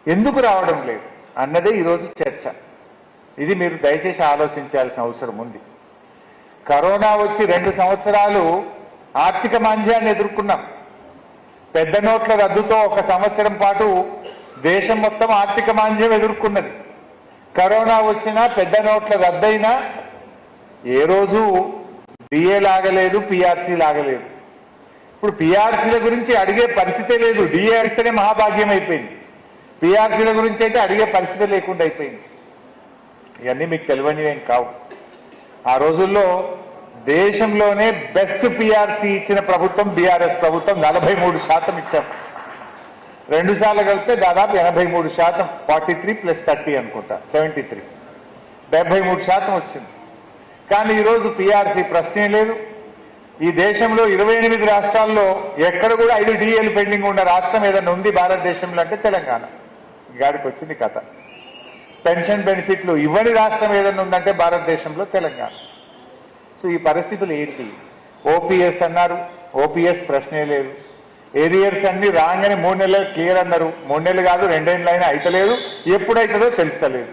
ఎందుకు రావడం లేదు అన్నదే ఈరోజు చర్చ. ఇది మీరు దయచేసి ఆలోచించాల్సిన అవసరం ఉంది. కరోనా వచ్చి 2 సంవత్సరాలు ఆర్థిక మాంద్యాన్ని ఎదుర్కొన్నాం. పెద్ద నోట్ల రద్దుతో 1 సంవత్సరం పాటు దేశం మొత్తం ఆర్థిక మాంద్యం ఎదుర్కొన్నది. కరోనా వచ్చినా పెద్ద నోట్ల రద్దయినా ఏ రోజు డిఏ లాగలేదు, పిఆర్సీ లాగలేదు. ఇప్పుడు పిఆర్సీల గురించి అడిగే పరిస్థితే లేదు. డిఏ అడిస్తేనే మహాభాగ్యం అయిపోయింది. పిఆర్సీల గురించి అయితే అడిగే పరిస్థితి లేకుండా అయిపోయింది. ఇవన్నీ మీకు తెలియనివేం కావు. ఆ రోజుల్లో దేశంలోనే బెస్ట్ పిఆర్సీ ఇచ్చిన ప్రభుత్వం బీఆర్ఎస్ ప్రభుత్వం. 43% ఇచ్చాం. 2 సార్లు కలిపితే దాదాపు 83%, 43 + 30 అనుకుంటా 73, 73% వచ్చింది. కానీ ఈరోజు పిఆర్సీ ప్రశ్నే లేదు. ఈ దేశంలో 28 రాష్ట్రాల్లో ఎక్కడ కూడా 5 డిఏలు పెండింగ్ ఉన్న రాష్ట్రం ఏదైనా ఉంది భారతదేశంలో అంటే తెలంగాణ. గాడికి వచ్చింది కథ. పెన్షన్ బెనిఫిట్లు ఇవ్వని రాష్ట్రం ఏదైనా ఉందంటే భారతదేశంలో తెలంగాణ. సో ఈ పరిస్థితులు ఏంటి? ఓపీఎస్ అన్నారు, ఓపీఎస్ ప్రశ్నే లేదు. ఏరియర్స్ అన్ని రాగానే 3 నెలలు క్లియర్ అన్నారు. 3 నెలలు కాదు 2 ఏళ్ళు అయినా అయితలేదు. ఎప్పుడైతుందో తెలుస్తలేదు.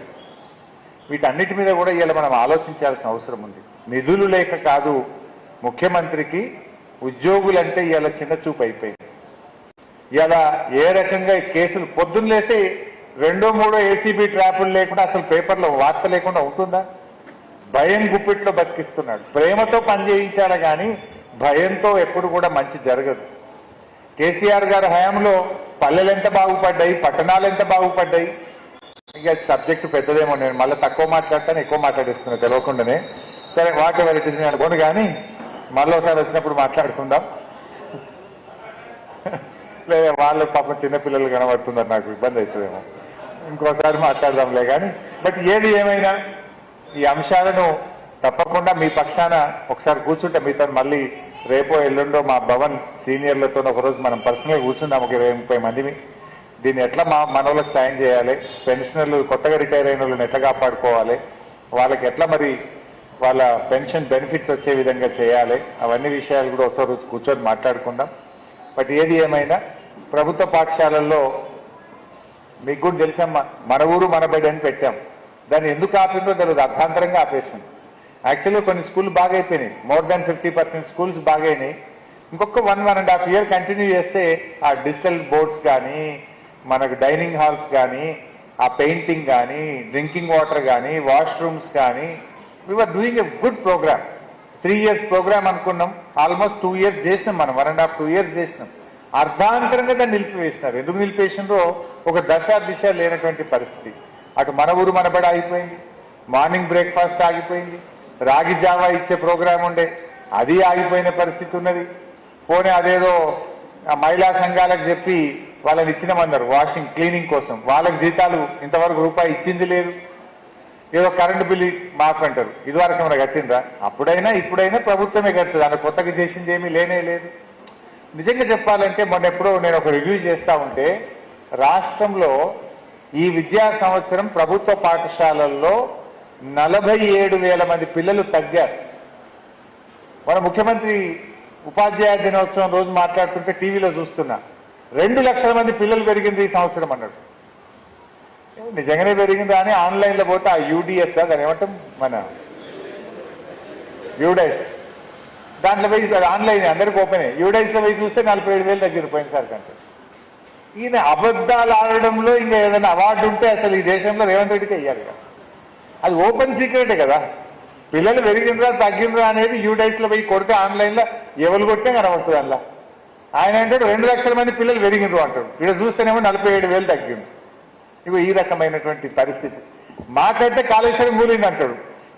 వీటన్నిటి మీద కూడా ఇలా మనం ఆలోచించాల్సిన అవసరం ఉంది. నిధులు లేక కాదు, ముఖ్యమంత్రికి ఉద్యోగులంటే ఇలా చిన్న చూపు అయిపోయింది. ఇలా ఏ రకంగా కేసులు పొద్దున్న లేస్తే 2, 3 ఏసీబీ ట్రాపులు లేకుండా అసలు పేపర్లో వార్త లేకుండా ఉంటుందా? భయం గుప్పిట్లో బతికిస్తున్నాడు. ప్రేమతో పనిచేయించాలి కానీ భయంతో ఎప్పుడు కూడా మంచి జరగదు. కేసీఆర్ గారి హయాంలో పల్లెలు ఎంత బాగుపడ్డాయి, పట్టణాలు ఎంత బాగుపడ్డాయి. ఇక సబ్జెక్టు పెద్దదేమో, నేను మళ్ళీ తక్కువ మాట్లాడతాను, ఎక్కువ మాట్లాడిస్తున్నా తెలియకుండానే. సరే, వాట్ ఎవర్ ఇట్ ఇస్ అనుకోండి, కానీ మళ్ళీ ఒకసారి వచ్చినప్పుడు మాట్లాడుకుందాం. లేదా వాళ్ళు పాపం చిన్నపిల్లలు కనబడుతున్నారు, నాకు ఇబ్బంది అవుతుందేమో, ఇంకోసారి మాట్లాడదాంలే. కానీ బట్ ఏది ఏమైనా ఈ అంశాలను తప్పకుండా మీ పక్షాన ఒకసారి కూర్చుంటే మీతో మళ్ళీ రేపో ఎల్లుండో మా భవన్ సీనియర్లతో ఒకరోజు మనం పర్సనల్గా కూర్చుందాం, ఒక 20-30 మందిని. దీన్ని ఎట్లా మనోళ్ళకి సాయం చేయాలి, పెన్షనర్లు కొత్తగా రిటైర్ అయిన వాళ్ళని ఎట్లా కాపాడుకోవాలి, వాళ్ళకి ఎట్లా మరి వాళ్ళ పెన్షన్ బెనిఫిట్స్ వచ్చే విధంగా చేయాలి, అవన్నీ విషయాలు కూడా ఒకసారి కూర్చొని మాట్లాడుకుందాం. బట్ ఏది ఏమైనా ప్రభుత్వ పాఠశాలల్లో మీకు కూడా తెలుసమ్మా, మన ఊరు మన బడి అని పెట్టాం. దాన్ని ఎందుకు ఆపిందో తెలియదు, అర్థాంతరంగా ఆపేసాం. యాక్చువల్గా కొన్ని స్కూళ్ళు బాగా అయిపోయినాయి, మోర్ దాన్ 50% స్కూల్స్ బాగైనాయి. ఇంకొక 1-1.5 ఇయర్ కంటిన్యూ చేస్తే ఆ డిజిటల్ బోర్డ్స్ కానీ, మనకు డైనింగ్ హాల్స్ కానీ, ఆ పెయింటింగ్ కానీ, డ్రింకింగ్ వాటర్ కానీ, వాష్రూమ్స్ కానీ, we are doing a good programme. 3 years programme అనుకున్నాం, ఆల్మోస్ట్ 2 years చేసినాం మనం, 1.5-2 years చేసినాం. అర్ధాంతరంగా దాన్ని నిలిపివేసినారు. ఎందుకు నిలిపేసినారో ఒక దిశ లేనటువంటి పరిస్థితి. అటు మన ఊరు మనబడి ఆగిపోయింది, మార్నింగ్ బ్రేక్ఫాస్ట్ ఆగిపోయింది, రాగి జావా ఇచ్చే ప్రోగ్రాం ఉండే అది ఆగిపోయిన పరిస్థితి ఉన్నది. పోనీ అదేదో మహిళా సంఘాలకు చెప్పి వాళ్ళని ఇచ్చినామన్నారు వాషింగ్ క్లీనింగ్ కోసం, వాళ్ళకి జీతాలు ఇంతవరకు రూపాయి ఇచ్చింది లేదు. ఏదో కరెంటు బిల్లు మాకు అంటారు, ఇదివరకు ఏమైనా కట్టిండ్రా? అప్పుడైనా ఇప్పుడైనా ప్రభుత్వమే కడుతుంది, అలా కొత్తగా చేసింది ఏమీ లేనే లేదు. నిజంగా చెప్పాలంటే మొన్న ఎప్పుడో నేను ఒక రివ్యూ చేస్తా ఉంటే, రాష్ట్రంలో ఈ విద్యా సంవత్సరం ప్రభుత్వ పాఠశాలల్లో 47,000 మంది పిల్లలు తగ్గారు. మన ముఖ్యమంత్రి ఉపాధ్యాయ దినోత్సవం రోజు మాట్లాడుతుంటే టీవీలో చూస్తున్నా, 2 లక్షల మంది పిల్లలు పెరిగింది ఈ సంవత్సరం అన్నాడు. నిజంగానే పెరిగిందా అని ఆన్లైన్లో పోతే ఆ యూడిఎస్ దాని ఏమంటాం, మన యూడైస్, దాంట్లో పోయి ఆన్లైన్ అందరికి ఓపెన్ యూడైస్లో పోయి చూస్తే 47,000 తగ్గిపోయింది సార్ కంటే. ఈయన అబద్ధాలు ఆడడంలో ఇంకా ఏదైనా అవార్డు ఉంటే అసలు ఈ దేశంలో రేవంత్ రెడ్డికి వెయ్యాలి. అది ఓపెన్ సీక్రెటే కదా. పిల్లలు పెరిగినరా తగ్గినరా అనేది యూడైస్లో పోయి కొడితే ఆన్లైన్లో ఎవరు కొట్టే కనబడుతుంది. అందులో ఆయన అంటాడు 2 లక్షల మంది పిల్లలు పెరిగినరు అంటాడు, ఇక్కడ చూస్తేనేమో 47,000 తగ్గింది. ఇగో ఈ రకమైనటువంటి పరిస్థితి. మాకంటే కాళేశ్వరం కూలింది అంటాడు,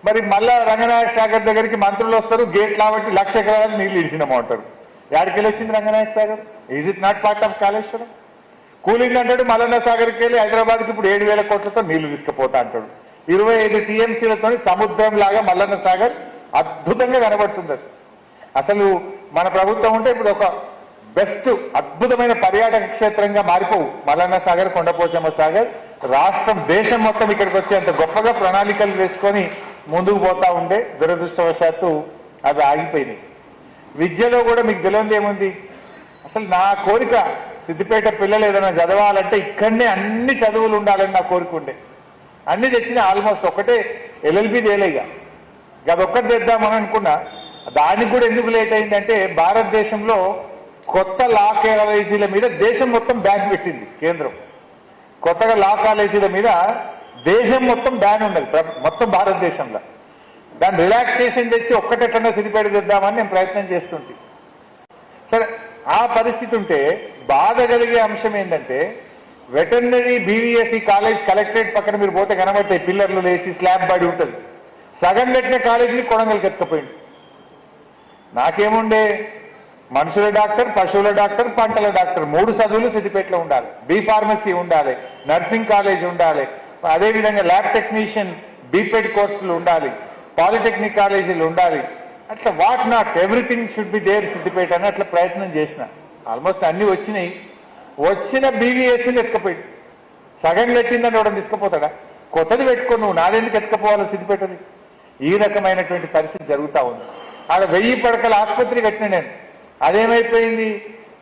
మరి మళ్ళా రంగనాయక సాగర్ దగ్గరికి మంత్రులు వస్తారు, గేట్ కాబట్టి 1,00,000 ఎకరాలకు నీళ్లు ఇడిచినాము అంటారు. యాడికెళ్ళి వచ్చింది Ranganayaka Sagar? Is it not part of Kaleshwaram? Cooling అంటాడు, మల్లన్న సాగర్కి వెళ్ళి హైదరాబాద్కి ఇప్పుడు 7,000 కోట్లతో నీళ్లు తీసుకుపోతా అంటాడు. 25 TMCలతో సముద్రం లాగా మల్లన్న సాగర్ అద్భుతంగా కనబడుతుంది. అసలు మన ప్రభుత్వం ఉంటే ఇప్పుడు ఒక బెస్ట్ అద్భుతమైన పర్యాటక క్షేత్రంగా మారిపోవు మల్లన్న సాగర్, కొండపోచమ్మ సాగర్. రాష్ట్రం దేశం మొత్తం ఇక్కడికి వచ్చి అంత గొప్పగా ప్రణాళికలు వేసుకొని ముందుకు పోతా ఉండే, దురదృష్టవశాత్తు అవి ఆగిపోయినాయి. విద్యలో కూడా మీకు తెలియదు ఏముంది. అసలు నా కోరిక సిద్దిపేట పిల్లలు ఏదైనా చదవాలంటే ఇక్కడనే అన్ని చదువులు ఉండాలని నా కోరిక ఉండే. అన్ని తెచ్చిన ఆల్మోస్ట్ ఒకటే LLB తేలేగా అదొక్కటి తెద్దామని అనుకున్నా. దానికి కూడా ఎందుకు లేట్ అయిందంటే భారతదేశంలో కొత్త లా కాలేజీల మీద దేశం మొత్తం బ్యాన్ పెట్టింది కేంద్రం. కొత్తగా లా కాలేజీల మీద దేశం మొత్తం బ్యాన్ ఉన్నది మొత్తం భారతదేశంలో. దాన్ని రిలాక్సేషన్ తెచ్చి ఒక్కటెక్కడో సిద్దిపేట తెద్దామని నేను ప్రయత్నం చేస్తుంటే సరే ఆ పరిస్థితి ఉంటే బాధ కలిగే అంశం ఏంటంటే వెటర్నరీ BVSC కాలేజ్ కలెక్టరేట్ పక్కన మీరు పోతే కనబడతాయి పిల్లర్లు లేచి స్లాబ్ పడి ఉంటుంది. సగం కట్టిన కాలేజీని కొడంగల్కి ఎత్తుకపోయింది. నాకేముండే మనుషుల డాక్టర్, పశువుల డాక్టర్, పంటల డాక్టర్ 3 చదువులు సిద్దిపేటలో ఉండాలి. B.Pharmacy ఉండాలి, నర్సింగ్ కాలేజ్ ఉండాలి, అదేవిధంగా ల్యాబ్ టెక్నీషియన్ B.Ped కోర్సులు ఉండాలి, పాలిటెక్నిక్ కాలేజీలు ఉండాలి. అట్లా what not everything should be there Siddipet అని అట్లా ప్రయత్నం చేసిన. ఆల్మోస్ట్ అన్ని వచ్చినాయి. వచ్చిన BVSCని ఎత్తుకపోయింది. సగం కట్టిందని ఎవడని తీసుకుపోతాడా? కొత్తది పెట్టుకో, నువ్వు నాదెందుకు ఎత్తుకపోవాలి సిద్దిపేటది? ఈ రకమైనటువంటి పరిస్థితి జరుగుతూ ఉంది. ఆడ 1000 పడకల ఆసుపత్రి కట్టిన నేను, అదేమైపోయింది?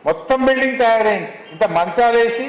మొత్తం బిల్డింగ్ తయారైంది. ఇంత మంచాలేసి